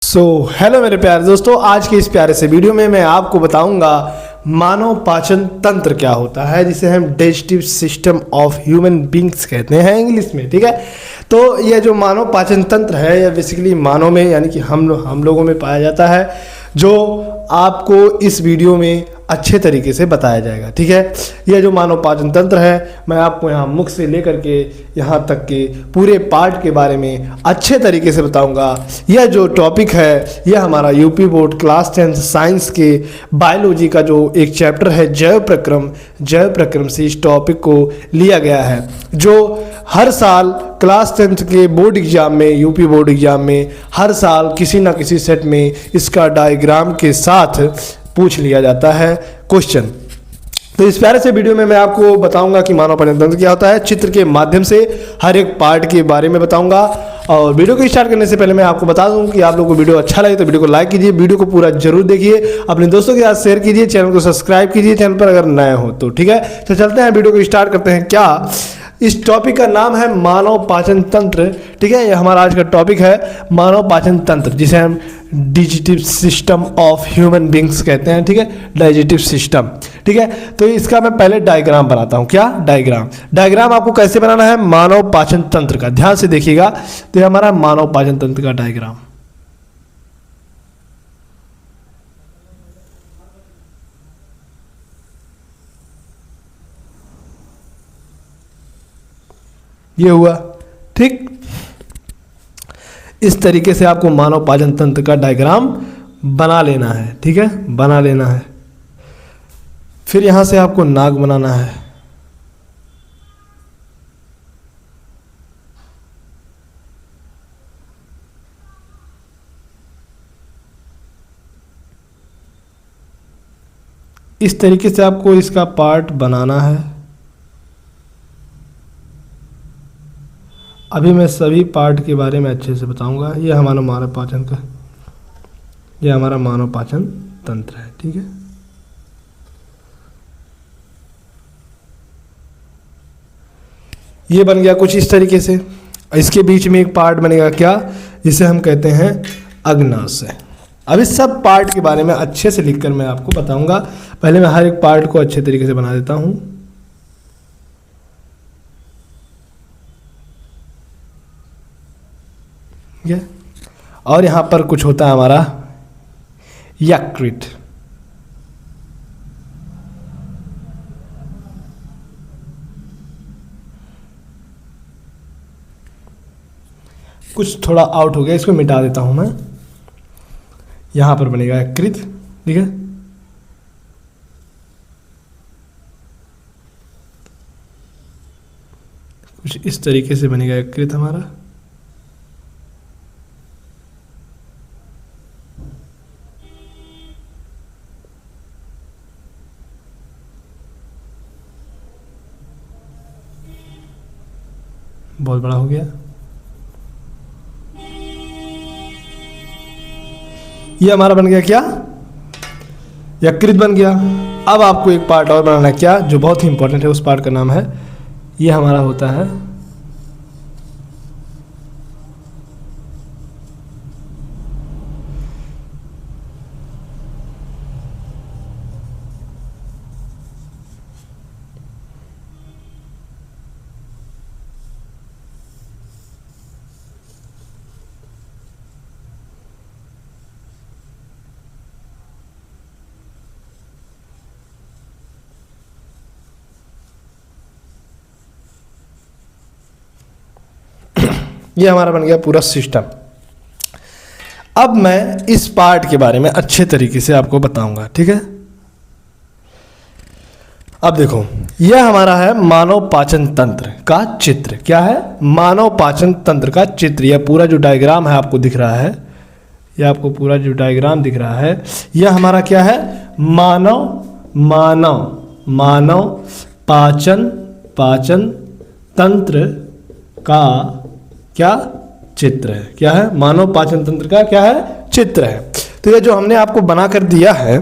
Hello मेरे प्यारे दोस्तों, आज के इस प्यारे से वीडियो में मैं आपको बताऊंगा मानव पाचन तंत्र क्या होता है, जिसे हम digestive system of human beings कहते हैं इंग्लिश में। ठीक है, तो यह जो मानव पाचन तंत्र है यह बेसिकली मानव में यानी कि हम लोगों में पाया जाता है, जो आपको इस वीडियो में अच्छे तरीके से बताया जाएगा। ठीक है, यह जो मानव पाचन तंत्र है मैं आपको यहाँ मुख से लेकर के यहाँ तक के पूरे पार्ट के बारे में अच्छे तरीके से बताऊंगा। यह जो टॉपिक है यह हमारा यूपी बोर्ड क्लास 10 साइंस के बायोलॉजी का जो एक चैप्टर है जैव प्रक्रम से इस टॉपिक को लिया गया है, जो हर साल क्लास 10 के बोर्ड एग्जाम में, यूपी बोर्ड एग्जाम में हर साल किसी ना किसी सेट में इसका डायग्राम के साथ पूछ लिया जाता है क्वेश्चन। तो इस प्यारे से वीडियो में मैं आपको बताऊंगा कि मानव पाचन तंत्र क्या होता है, चित्र के माध्यम से हर एक पार्ट के बारे में बताऊंगा। और वीडियो को स्टार्ट करने से पहले मैं आपको बता दूं कि आप लोगों को वीडियो अच्छा लगे तो वीडियो को लाइक कीजिए, वीडियो को पूरा जरूर देखिए, अपने दोस्तों के साथ शेयर कीजिए, चैनल को सब्सक्राइब कीजिए चैनल पर अगर नए हो तो। ठीक है, तो चलते हैं वीडियो को स्टार्ट करते हैं। क्या इस टॉपिक का नाम है मानव पाचन तंत्र। ठीक है, यह हमारा आज का टॉपिक है मानव पाचन तंत्र, जिसे हम digestive system of human beings कहते हैं। ठीक है, डाइजेस्टिव सिस्टम। ठीक है, तो इसका मैं पहले डायग्राम बनाता हूँ। क्या डायग्राम आपको कैसे बनाना है मानव पाचन तंत्र का, ध्यान से देखिएगा। तो ये हमारा मानव पाचन तंत्र का डायग्राम। ये हुआ। ठीक, इस तरीके से आपको मानव पाचन तंत्र का डायग्राम बना लेना है। ठीक है, बना लेना है। फिर यहां से आपको नाक बनाना है। इस तरीके से आपको इसका पार्ट बनाना है। अभी मैं सभी पार्ट के बारे में अच्छे से बताऊंगा। ये हमारा मानव पाचन का, ये हमारा मानव पाचन तंत्र है। ठीक है, ये बन गया कुछ इस तरीके से। इसके बीच में एक पार्ट बनेगा क्या, जिसे हम कहते हैं अग्नाशय। अब इस सब पार्ट के बारे में अच्छे से लिखकर मैं आपको बताऊंगा। पहले मैं हर एक पार्ट को अच्छे तरीके से बना देता हूं। और यहां पर कुछ होता है हमारा यकृत। कुछ थोड़ा आउट हो गया, इसको मिटा देता हूं मैं। यहां पर बनेगा यकृत। ठीक है, कुछ इस तरीके से बनेगा यकृत हमारा। बहुत बड़ा हो गया। ये हमारा बन गया क्या, यकृत बन गया। अब आपको एक पार्ट और बनाना है क्या, जो बहुत ही इंपॉर्टेंट है। उस पार्ट का नाम है, ये हमारा होता है ये हमारा बन गया पूरा सिस्टम। अब मैं इस पार्ट के बारे में अच्छे तरीके से आपको बताऊंगा। ठीक है, अब देखो, यह हमारा है मानव पाचन तंत्र का चित्र। क्या है, मानव पाचन तंत्र का चित्र। यह पूरा जो डायग्राम है आपको दिख रहा है, यह आपको पूरा जो डायग्राम दिख रहा है, यह हमारा क्या है, मानव पाचन तंत्र का क्या चित्र है। क्या है, मानव पाचन तंत्र का क्या है, चित्र है। तो ये जो हमने आपको बना कर दिया है,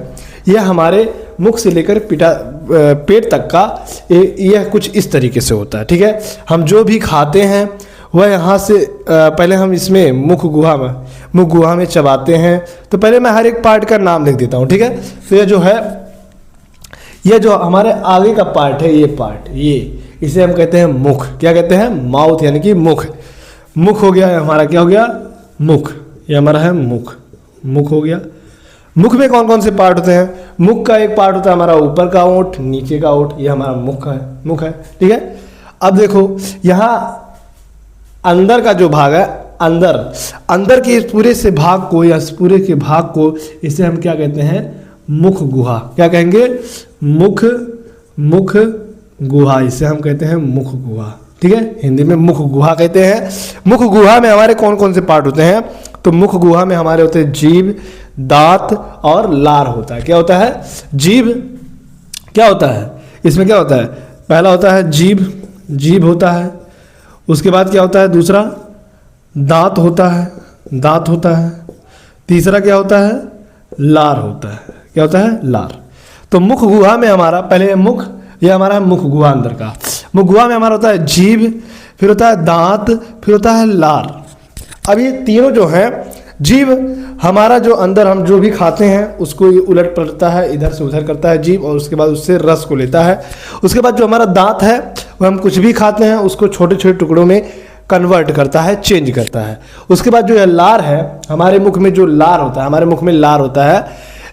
यह हमारे मुख से लेकर पेट तक का यह कुछ इस तरीके से होता है। ठीक है, हम जो भी खाते हैं वह यहाँ से पहले हम इसमें मुख गुहा में चबाते हैं। तो पहले मैं हर एक पार्ट का नाम लिख देता हूँ, ठीक है। तो ये जो हमारे आगे का पार्ट है, ये पार्ट, ये इसे हम कहते हैं मुख। क्या कहते हैं? माउथ, यानी कि मुख। मुख हो गया हमारा, क्या हो गया? मुख। ये हमारा है मुख, मुख हो गया। मुख में कौन कौन से पार्ट होते हैं? मुख का एक पार्ट होता है हमारा ऊपर का ओंठ, नीचे का ओंठ, ये हमारा मुख है, ठीक है। अब देखो यहाँ अंदर का जो भाग है, अंदर के इस पूरे से भाग को, या इस पूरे के भाग को, इसे हम क्या कहते हैं? मुख गुहा। क्या कहेंगे? मुख गुहा, इसे हम कहते हैं मुख गुहा, ठीक है। हिंदी में मुख गुहा कहते हैं। मुख गुहा में हमारे कौन कौन से पार्ट होते हैं? तो मुख गुहा में हमारे होते हैं जीभ, दांत और लार होता है। क्या होता है? जीभ। क्या होता है इसमें? क्या होता है? पहला होता है जीभ होता है। उसके बाद क्या होता है? दूसरा दांत होता है। तीसरा क्या होता है? लार होता है। क्या होता है? लार। तो मुख गुहा में हमारा पहले मुख, ये हमारा मुख गुहा अंदर का। मुख गुहा में हमारा होता है जीभ, फिर होता है दांत, फिर होता है लार। अब ये तीनों जो हैं, जीभ हमारा जो अंदर हम जो भी खाते हैं उसको ये उलट पलटता है, इधर से उधर करता है जीभ, और उसके बाद उससे रस को लेता है। उसके बाद जो हमारा दांत है, वो हम कुछ भी खाते हैं उसको छोटे छोटे टुकड़ों में कन्वर्ट करता है, चेंज करता है। उसके बाद जो है लार है, हमारे मुख में जो लार होता है, हमारे मुख में लार होता है।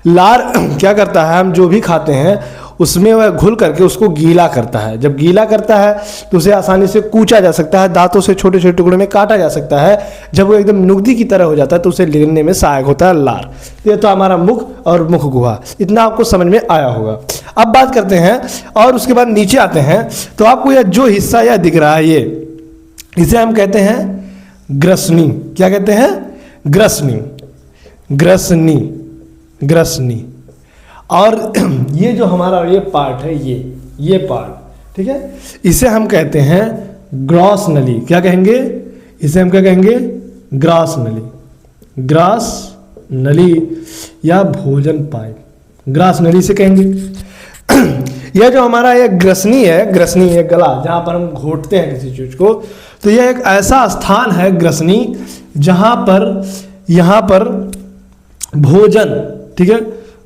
लार क्या करता है? हम जो भी खाते हैं उसमें वह घुल करके उसको गीला करता है। जब गीला करता है तो उसे आसानी से कूचा जा सकता है, दांतों से छोटे छोटे टुकड़े में काटा जा सकता है। जब वो एकदम नुगदी की तरह हो जाता है तो उसे लेने में सहायक होता है लार। ये तो हमारा मुख और मुख गुहा, इतना आपको समझ में आया होगा। अब बात करते हैं, और उसके बाद नीचे आते हैं, तो आपको यह जो हिस्सा यह दिख रहा है, ये इसे हम कहते हैं ग्रसनी। क्या कहते हैं? ग्रसनी। और ये जो हमारा ये पार्ट है, ये पार्ट, ठीक है, इसे हम कहते हैं ग्रॉस नली। क्या कहेंगे? इसे हम क्या कहेंगे? ग्रास नली या भोजन पाइप, ग्रास नली से कहेंगे। यह जो हमारा ये ग्रसनी है गला, जहाँ पर हम घोटते हैं किसी चीज को, तो यह एक ऐसा स्थान है ग्रसनी जहाँ पर यहाँ पर भोजन, ठीक है,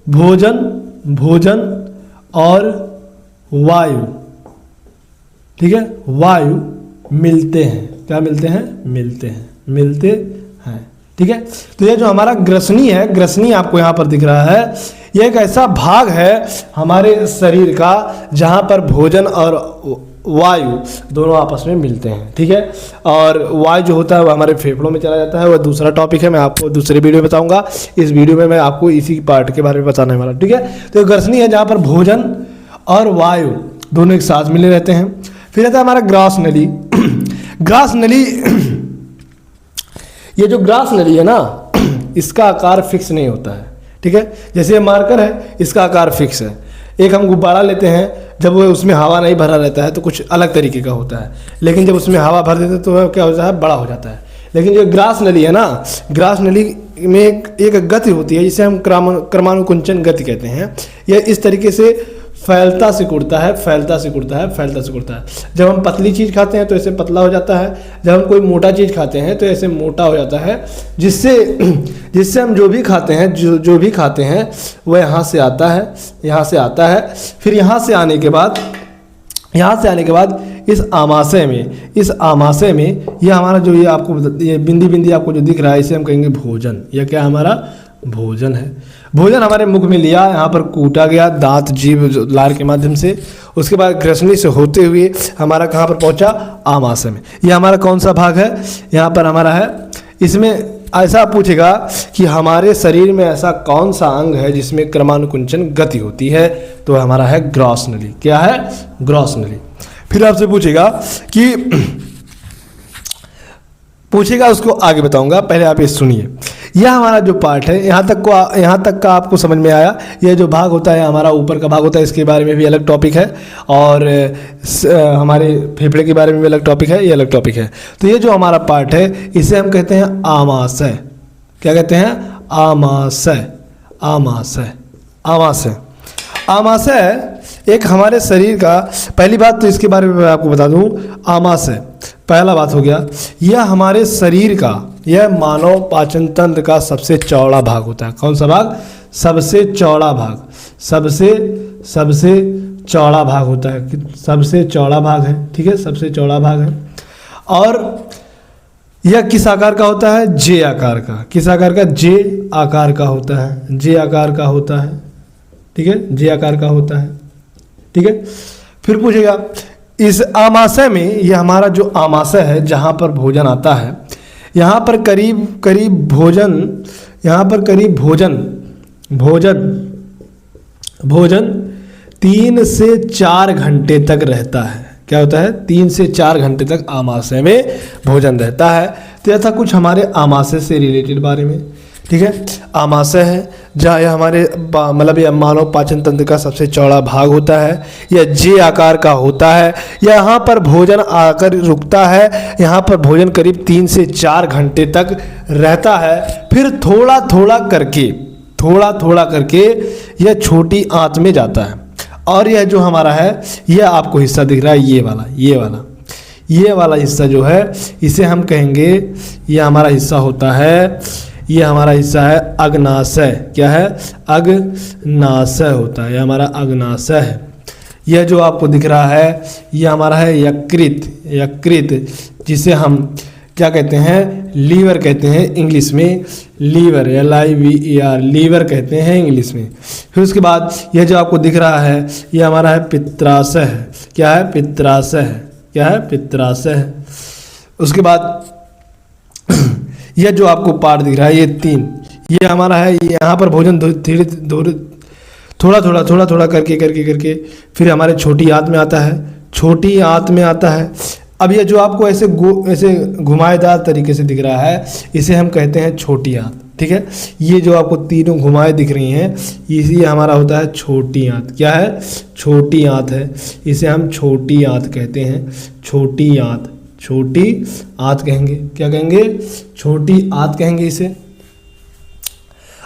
भोजन और वायु, ठीक है, वायु मिलते हैं। क्या मिलते हैं? मिलते हैं, ठीक है। तो ये जो हमारा ग्रसनी आपको यहाँ पर दिख रहा है, ये एक ऐसा भाग है हमारे शरीर का जहाँ पर भोजन और वायु दोनों आपस में मिलते हैं, ठीक है। और वायु जो होता है वो हमारे फेफड़ों में चला जाता है, वह दूसरा टॉपिक है, मैं आपको दूसरे वीडियो में बताऊंगा। इस वीडियो में मैं आपको इसी पार्ट के बारे में बताने वाला, ठीक है। तो ग्रसनी है जहाँ पर भोजन और वायु दोनों एक साथ मिले रहते हैं। फिर आता है हमारा ग्रास नली। ग्रास नली, ये जो ग्रास नली है ना, इसका आकार फिक्स नहीं होता है, ठीक है। जैसे ये मार्कर है, इसका आकार फिक्स है। एक हम गुब्बारा लेते हैं, जब वो उसमें हवा नहीं भरा रहता है तो कुछ अलग तरीके का होता है, लेकिन जब उसमें हवा भर देते हैं तो वह क्या हो जाता है? बड़ा हो जाता है। लेकिन जो ग्रास नली है ना, ग्रास नली में एक गति होती है जिसे हम क्रमानुकुंचन गति कहते हैं। यह इस तरीके से फैलता सिकुड़ता है। जब हम पतली चीज़ खाते हैं तो ऐसे पतला हो जाता है, जब हम कोई मोटा चीज़ खाते हैं तो ऐसे मोटा हो जाता है, जिससे हम जो भी खाते हैं वह यहाँ से आता है। फिर यहाँ से आने के बाद इस आमाशय में ये हमारा जो ये आपको ये बिंदी आपको जो दिख रहा है, इसे हम कहेंगे भोजन। यह क्या हमारा? भोजन है। भोजन हमारे मुख में लिया, यहाँ पर कूटा गया दांत, जीभ, लार के माध्यम से। उसके बाद ग्रसनी से होते हुए हमारा कहाँ पर पहुँचा? आमाशय में। यह हमारा कौन सा भाग है? यहाँ पर हमारा है। इसमें ऐसा पूछेगा कि हमारे शरीर में ऐसा कौन सा अंग है जिसमें क्रमानुकुंचन गति होती है, तो हमारा है ग्रॉस नली। क्या है? ग्रॉस नली। फिर आपसे पूछेगा उसको आगे बताऊंगा, पहले आप ये सुनिए। यह हमारा जो पार्ट है, यहाँ तक का आपको समझ में आया। यह जो भाग होता है हमारा ऊपर का भाग होता है, इसके बारे में भी अलग टॉपिक है, और हमारे फेफड़े के बारे में भी अलग टॉपिक है, ये अलग टॉपिक है। तो ये जो हमारा पार्ट है इसे हम कहते हैं आमाशय। क्या कहते हैं? आमाशय एक हमारे शरीर का, पहली बात तो इसके बारे में मैं आपको बता दूं, आमाशय पहला बात हो गया, यह हमारे शरीर का, यह मानव पाचन तंत्र का सबसे चौड़ा भाग होता है। कौन सा भाग? सबसे चौड़ा भाग, सबसे चौड़ा भाग होता है, सबसे चौड़ा भाग है, ठीक है, सबसे चौड़ा भाग है। और यह किस आकार का होता है? जे आकार का। किस आकार का? जे आकार का होता है, जे आकार का होता है, ठीक है, जे आकार का होता है, ठीक है। फिर पूछेगा इस आमाशय में, यह हमारा जो आमाशय है जहाँ पर भोजन आता है, यहाँ पर करीब भोजन, यहाँ पर करीब भोजन 3 से 4 घंटे तक रहता है। क्या होता है? 3 से 4 घंटे तक आमाशय में भोजन रहता है। तो यह था कुछ हमारे आमाशय से रिलेटेड बारे में, ठीक है। आमाशय है जहाँ यह हमारे मतलब यह मानव पाचन तंत्र का सबसे चौड़ा भाग होता है। यह जे आकार का होता है। यहाँ पर भोजन आकर रुकता है। यहाँ पर भोजन करीब 3 से 4 घंटे तक रहता है। फिर थोड़ा थोड़ा करके यह छोटी आंत में जाता है। और यह जो हमारा है, यह आपको हिस्सा दिख रहा है, ये वाला हिस्सा जो है, इसे हम कहेंगे, यह हमारा हिस्सा होता है, ये हमारा हिस्सा है अग्नाशय। क्या है? अग्नाशय होता है, यह हमारा अग्नाशय है। यह जो आपको दिख रहा है, यह हमारा है यकृत, जिसे हम क्या कहते हैं? लीवर कहते हैं इंग्लिश में, लीवर, LIVER, लीवर कहते हैं इंग्लिश में। फिर उसके बाद यह जो आपको दिख रहा है, यह हमारा है पित्राशय है। क्या है? पित्राशय है। क्या है? पित्राशय है। उसके बाद यह जो आपको पार्ट दिख रहा है, ये 3, ये हमारा है, यहाँ पर भोजन धीरे थोड़ा करके फिर हमारे छोटी आंत में आता है। अब ये जो आपको ऐसे घुमाएदार तरीके से दिख रहा है, इसे हम कहते हैं छोटी आंत, ठीक है। ये जो आपको तीनों घुमाए दिख रही हैं, ये हमारा होता है छोटी आंत। क्या है? छोटी आंत है, इसे हम छोटी आंत कहते हैं। छोटी आंत कहेंगे। क्या कहेंगे? छोटी आंत कहेंगे इसे।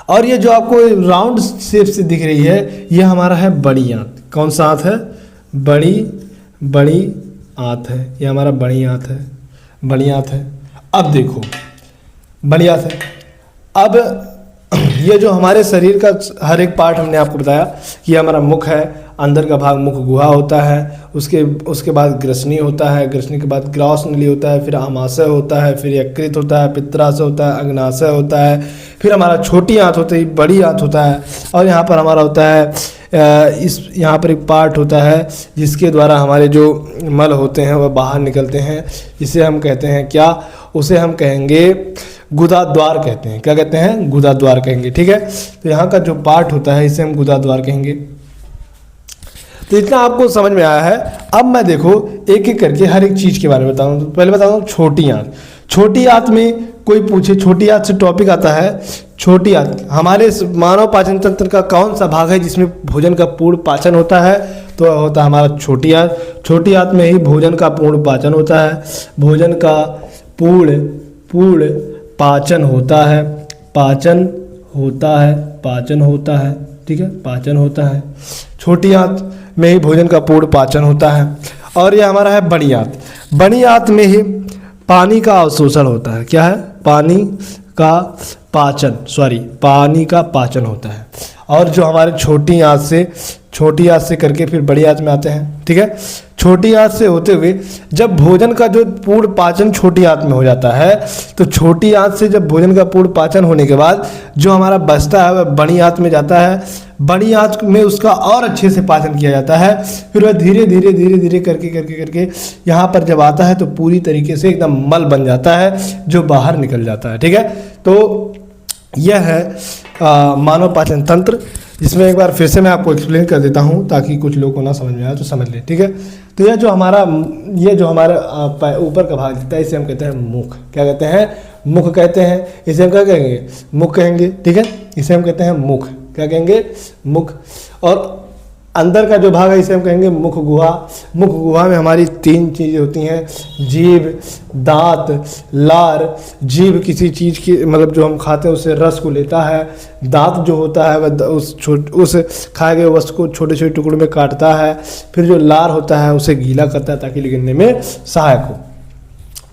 और ये जो आपको राउंड शेप से दिख रही है, ये हमारा है बड़ी आंत। कौन सा आंत है? बड़ी आंत है, ये हमारा बड़ी आंत है। अब देखो, बड़ी आंत है। अब ये जो हमारे शरीर का हर एक पार्ट हमने आपको बताया कि हमारा मुख है, अंदर का भाग मुख गुहा होता है, उसके बाद ग्रसनी होता है, ग्रसनी के बाद ग्रॉस नली होता है, फिर आमाशय होता है, फिर यकृत होता है, पित्राशय होता है, अग्नाशय होता है, फिर हमारा छोटी आंत होती है, बड़ी आंत होता है, और यहाँ पर हमारा होता है यहाँ पर एक पार्ट होता है जिसके द्वारा हमारे जो मल होते हैं वह बाहर निकलते हैं, जिसे हम कहते हैं क्या? उसे हम कहेंगे गुदाद्वार कहते हैं। क्या कहते हैं? गुदाद्वार कहेंगे, ठीक है। तो यहाँ का जो पार्ट होता है इसे हम गुदाद्वार कहेंगे। तो इतना आपको समझ में आया है। अब मैं देखो एक एक करके हर एक चीज़ के बारे में बताऊँ। तो पहले बताता हूँ छोटी आंत। छोटी आंत में कोई पूछे, छोटी आंत से टॉपिक आता है। छोटी आंत हमारे मानव पाचन तंत्र का कौन सा भाग है जिसमें भोजन का पूर्ण पाचन होता है? तो होता है हमारा छोटी आंत। छोटी आंत में ही भोजन का पूर्ण पाचन होता है। भोजन का पूर्ण पाचन होता है। पाचन होता है, ठीक है, पाचन होता है। छोटी आंत में ही भोजन का पूर्ण पाचन होता है। और यह हमारा है बड़ी आंत। बड़ी आंत में ही पानी का अवशोषण होता है। क्या है? पानी का पाचन होता है। और जो हमारे छोटी आंत से करके फिर बड़ी आंत में आते हैं, ठीक है। छोटी आंत से होते हुए जब भोजन का जो पूर्ण पाचन छोटी आंत में हो जाता है, तो छोटी आंत से जब भोजन का पूर्ण पाचन होने के बाद जो हमारा बचता है वह बड़ी आंत में जाता है। बड़ी आंत में उसका और अच्छे से पाचन किया जाता है। फिर वह धीरे धीरे करके यहाँ पर जब आता है तो पूरी तरीके से एकदम मल बन जाता है जो बाहर निकल जाता है, ठीक है। तो यह है मानव पाचन तंत्र, जिसमें एक बार फिर से मैं आपको एक्सप्लेन कर देता हूँ ताकि कुछ लोगों को ना समझ में आए तो समझ ले, ठीक है। तो यह जो हमारा ऊपर का भाग दिखता है इसे हम कहते हैं मुख। क्या कहते हैं? मुख कहते हैं। इसे हम क्या कहेंगे? मुख कहेंगे, ठीक है। इसे हम कहते हैं मुख। क्या कहेंगे? मुख। और अंदर का जो भाग है इसे हम कहेंगे मुख गुहा। मुख गुहा में हमारी 3 चीज़ें होती हैं, जीभ, दांत, लार। जीभ किसी चीज़ की मतलब जो हम खाते हैं उससे रस को लेता है। दांत जो होता है वह उस खाए गए वस्तु को छोटे छोटे टुकड़ों में काटता है। फिर जो लार होता है उसे गीला करता है ताकि गिरने में सहायक हो।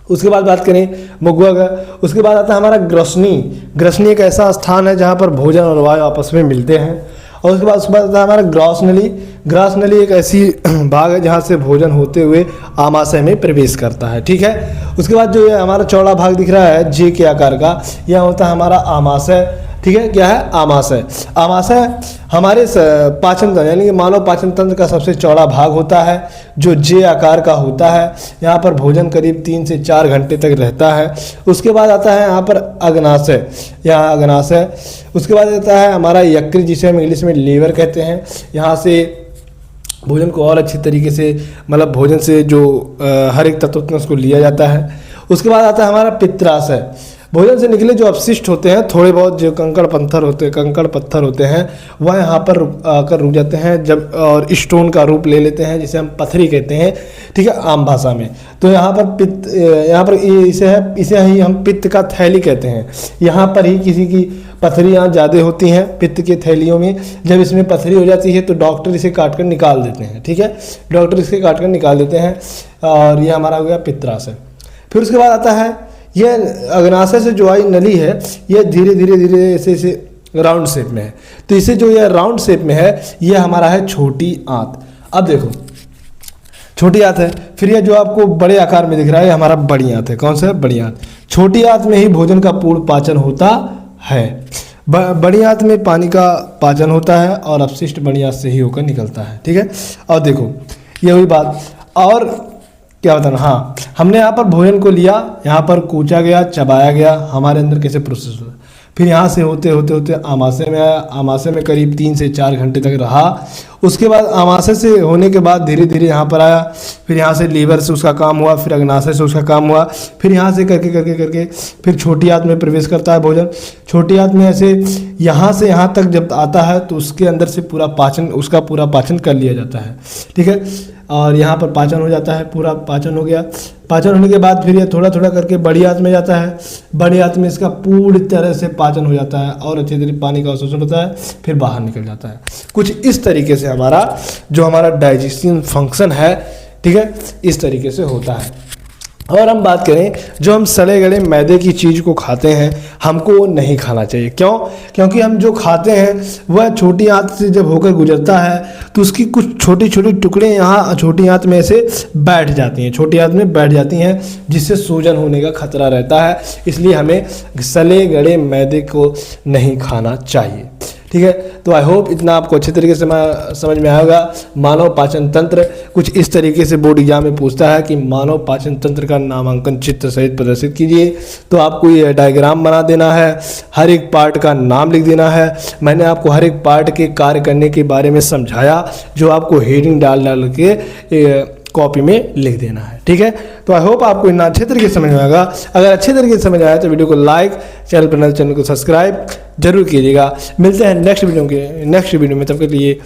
उसके बाद बात करें मुगवा का, उसके बाद आता है हमारा ग्रसनी। ग्रसनी एक ऐसा स्थान है जहाँ पर भोजन और वायु आपस में मिलते हैं। और उसके बाद आता है हमारा ग्रॉस नली। ग्रॉस नली एक ऐसी भाग है जहाँ से भोजन होते हुए आमाशय में प्रवेश करता है, ठीक है। उसके बाद जो ये हमारा चौड़ा भाग दिख रहा है जे के आकार का, यह होता है हमारा आमाशय, ठीक है। क्या है? आमाशय। आमाशय हमारे पाचन तंत्र यानी कि मानव पाचन तंत्र का सबसे चौड़ा भाग होता है जो जे आकार का होता है। यहाँ पर भोजन करीब 3 से 4 घंटे तक रहता है। उसके बाद आता है यहाँ पर अग्नाशय, यहाँ अग्नाशय। उसके बाद आता है हमारा यकृत, जिसे हम इंग्लिश में लीवर कहते हैं। यहाँ से भोजन को और अच्छी तरीके से मतलब भोजन से जो हर एक तत्व होते हैं उसको लिया जाता है। उसके बाद आता है हमारा पित्राशय। भोजन से निकले जो अपशिष्ट होते हैं, थोड़े बहुत जो कंकड़ पत्थर होते हैं, वह यहाँ पर आकर रुक जाते हैं जब और स्टोन का रूप ले लेते हैं, जिसे हम पथरी कहते हैं, ठीक है, आम भाषा में। तो यहाँ पर इसे ही हम पित्त का थैली कहते हैं। यहाँ पर ही किसी की पथरियाँ ज़्यादा होती हैं पित्त के थैलियों में। जब इसमें पथरी हो जाती है तो डॉक्टर इसे काट कर निकाल देते हैं, ठीक है, डॉक्टर इसे काट कर निकाल देते हैं। और यह हमारा हो गया पित्राशय। फिर उसके बाद आता है यह अग्नाशय से जो आई नली है, यह धीरे धीरे ऐसे राउंड शेप में है। तो इसे जो यह राउंड शेप में है, यह हमारा है छोटी आंत। अब देखो छोटी आंत है, फिर यह जो आपको बड़े आकार में दिख रहा है हमारा बड़ी आंत है। कौन सा है? बड़ी आंत। छोटी आंत में ही भोजन का पूर्ण पाचन होता है। बड़ी आंत में पानी का पाचन होता है और अपशिष्ट बड़ी आंत से ही होकर निकलता है, ठीक है। और देखो ये हुई बात। और क्या बताना, हाँ, हमने यहाँ पर भोजन को लिया, यहाँ पर कूचा गया, चबाया गया, हमारे अंदर कैसे प्रोसेस हुआ, फिर यहाँ से होते होते आमाशय में आया। आमाशय में करीब 3 से 4 घंटे तक रहा। उसके बाद आमाशय से होने के बाद धीरे धीरे यहाँ पर आया। फिर यहाँ से लीवर से उसका काम हुआ, फिर अग्नाशय से उसका काम हुआ, फिर यहाँ से करके फिर छोटी आंत में प्रवेश करता है भोजन। छोटी आंत में ऐसे यहाँ से यहाँ तक जब आता है तो उसके अंदर से पूरा पाचन कर लिया जाता है, ठीक है। और यहाँ पर पाचन हो जाता है, पूरा पाचन हो गया। पाचन होने के बाद फिर ये थोड़ा थोड़ा करके बड़ी आंत में जाता है। बड़ी आंत में इसका पूरी तरह से पाचन हो जाता है और अच्छी तरह पानी का अवशोषण होता है, फिर बाहर निकल जाता है। कुछ इस तरीके से हमारा डाइजेशन फंक्शन है, ठीक है, इस तरीके से होता है। और हम बात करें जो हम सड़े गले मैदे की चीज़ को खाते हैं, हमको वो नहीं खाना चाहिए। क्यों? क्योंकि हम जो खाते हैं वह छोटी आंत से जब होकर गुजरता है तो उसकी कुछ छोटी छोटी टुकड़े यहाँ छोटी आंत में ऐसे बैठ जाती हैं, छोटी आंत में बैठ जाती हैं, जिससे सूजन होने का खतरा रहता है। इसलिए हमें सड़े गले मैदे को नहीं खाना चाहिए, ठीक है। तो आई होप इतना आपको अच्छे तरीके से समझ में आएगा। मानव पाचन तंत्र कुछ इस तरीके से बोर्ड एग्जाम में पूछता है कि मानव पाचन तंत्र का नामांकन चित्र सहित प्रदर्शित कीजिए। तो आपको ये डायग्राम बना देना है, हर एक पार्ट का नाम लिख देना है। मैंने आपको हर एक पार्ट के कार्य करने के बारे में समझाया, जो आपको हेडिंग डाल के कॉपी में लिख देना है, ठीक है। तो आई होप आपको इतना अच्छे तरीके से समझ में आएगा। अगर अच्छे तरीके से समझ आया तो वीडियो को लाइक, चैनल को सब्सक्राइब जरूर कीजिएगा। मिलते हैं नेक्स्ट वीडियो में, तब के लिए